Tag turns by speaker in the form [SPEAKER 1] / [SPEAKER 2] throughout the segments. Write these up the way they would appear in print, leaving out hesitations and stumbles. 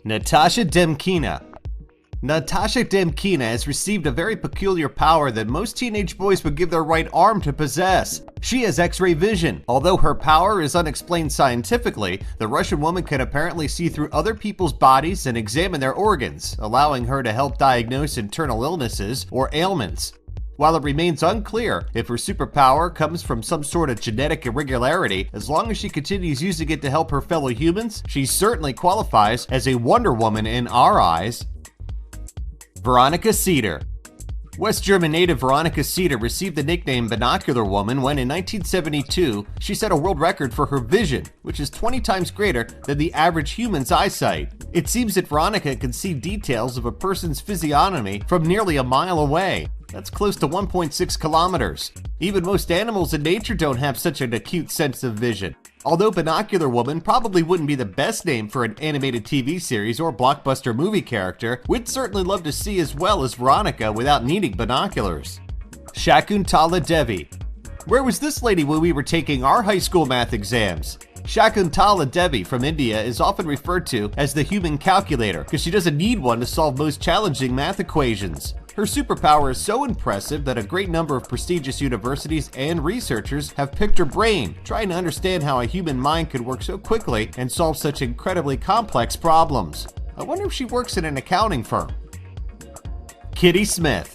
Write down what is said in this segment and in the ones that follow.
[SPEAKER 1] Natasha Demkina. Natasha Demkina has received a very peculiar power that most teenage boys would give their right arm to possess. She has X-ray vision. Although her power is unexplained scientifically, the Russian woman can apparently see through other people's bodies and examine their organs, allowing her to help diagnose internal illnesses or ailments. While it remains unclear if her superpower comes from some sort of genetic irregularity, as long as she continues using it to help her fellow humans, she certainly qualifies as a Wonder Woman in our eyes. Veronica Seider. West German native Veronica Seider received the nickname Binocular Woman when in 1972 she set a world record for her vision, which is 20 times greater than the average human's eyesight. It seems that Veronica can see details of a person's physiognomy from nearly a mile away. That's close to 1.6 kilometers. Even most animals in nature don't have such an acute sense of vision. Although Binocular Woman probably wouldn't be the best name for an animated TV series or blockbuster movie character, we'd certainly love to see as well as Veronica without needing binoculars. Shakuntala Devi. Where was this lady when we were taking our high school math exams? Shakuntala Devi from India is often referred to as the human calculator because she doesn't need one to solve most challenging math equations. Her superpower is so impressive that a great number of prestigious universities and researchers have picked her brain, trying to understand how a human mind could work so quickly and solve such incredibly complex problems. I wonder if she works in an accounting firm. Kittie Smith.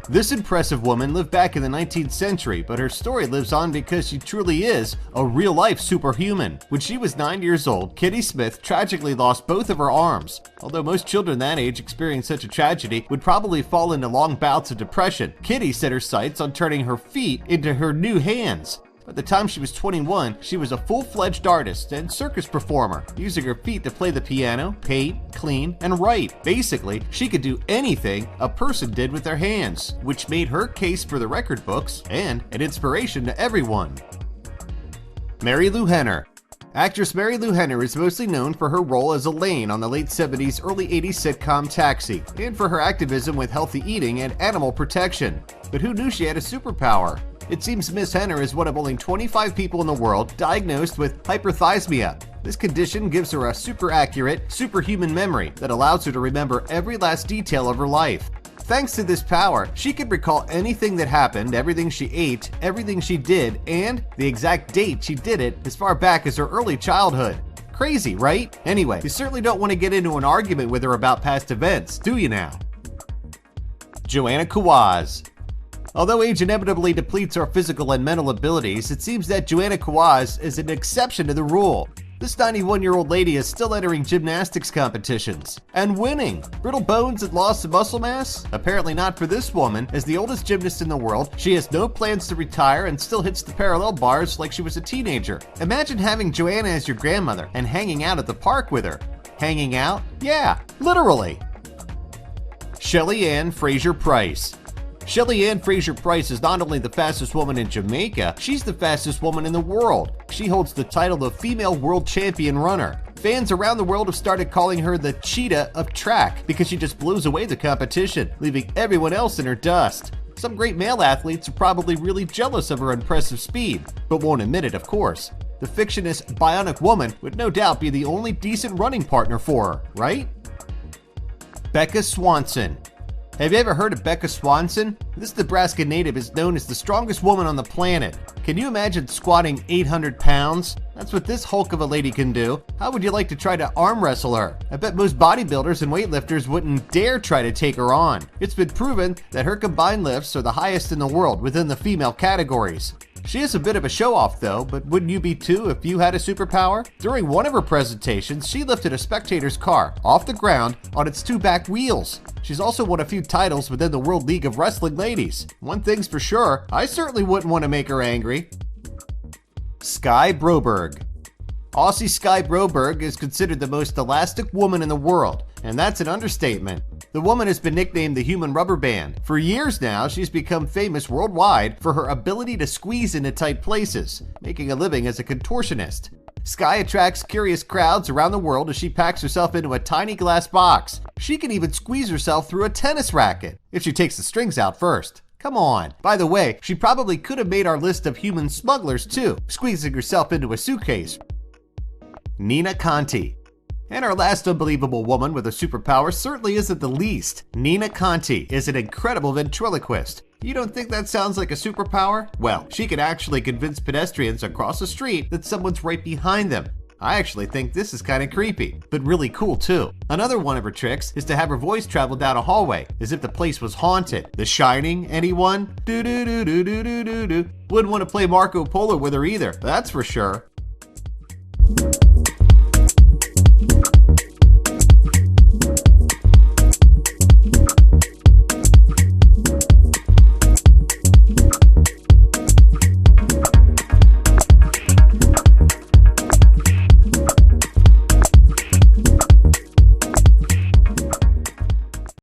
[SPEAKER 1] This impressive woman lived back in the 19th century, but her story lives on because she truly is a real-life superhuman. When she was 9 years old, Kittie Smith tragically lost both of her arms. Although most children that age experience such a tragedy would probably fall into long bouts of depression, Kittie set her sights on turning her feet into her new hands. By the time she was 21, she was a full-fledged artist and circus performer, using her feet to play the piano, paint, clean, and write. Basically, she could do anything a person did with their hands, which made her case for the record books and an inspiration to everyone. Marilou Henner. Actress Marilou Henner is mostly known for her role as Elaine on the late 70s, early 80s sitcom Taxi, and for her activism with healthy eating and animal protection. But who knew she had a superpower? It seems Miss Henner is one of only 25 people in the world diagnosed with hyperthymia. This condition gives her a super accurate, superhuman memory that allows her to remember every last detail of her life. Thanks to this power, she can recall anything that happened, everything she ate, everything she did, and the exact date she did it as far back as her early childhood. Crazy, right? Anyway, you certainly don't want to get into an argument with her about past events, do you now? Johanna Quaas. Although age inevitably depletes our physical and mental abilities, it seems that Johanna Quaas is an exception to the rule. This 91-year-old lady is still entering gymnastics competitions and winning. Brittle bones and loss of muscle mass? Apparently not for this woman. As the oldest gymnast in the world, she has no plans to retire and still hits the parallel bars like she was a teenager. Imagine having Johanna as your grandmother and hanging out at the park with her. Hanging out? Yeah, literally. Shelly-Ann Fraser-Pryce. Shelly-Ann Fraser-Pryce is not only the fastest woman in Jamaica, she's the fastest woman in the world. She holds the title of Female World Champion Runner. Fans around the world have started calling her the cheetah of track because she just blows away the competition, leaving everyone else in her dust. Some great male athletes are probably really jealous of her impressive speed, but won't admit it, of course. The fictionist Bionic Woman would no doubt be the only decent running partner for her, right? Becca Swanson. Have you ever heard of Becca Swanson? This Nebraska native is known as the strongest woman on the planet. Can you imagine squatting 800 pounds? That's what this hulk of a lady can do. How would you like to try to arm wrestle her? I bet most bodybuilders and weightlifters wouldn't dare try to take her on. It's been proven that her combined lifts are the highest in the world within the female categories. She is a bit of a show-off though, but wouldn't you be too if you had a superpower? During one of her presentations, she lifted a spectator's car off the ground on its two back wheels. She's also won a few titles within the World League of Wrestling Ladies. One thing's for sure, I certainly wouldn't want to make her angry. Skye Broberg. Aussie Skye Broberg is considered the most elastic woman in the world, and that's an understatement. The woman has been nicknamed the human rubber band. For years now, she's become famous worldwide for her ability to squeeze into tight places, making a living as a contortionist. Skye attracts curious crowds around the world as she packs herself into a tiny glass box. She can even squeeze herself through a tennis racket, if she takes the strings out first. Come on. By the way, she probably could have made our list of human smugglers too, squeezing herself into a suitcase. Nina Conti. And our last unbelievable woman with a superpower certainly isn't the least. Nina Conti is an incredible ventriloquist. You don't think that sounds like a superpower? Well, she can actually convince pedestrians across the street that someone's right behind them. I actually think this is kind of creepy, but really cool too. Another one of her tricks is to have her voice travel down a hallway, as if the place was haunted. The Shining, anyone? Do-do-do-do-do-do-do-do. Wouldn't want to play Marco Polo with her either, that's for sure.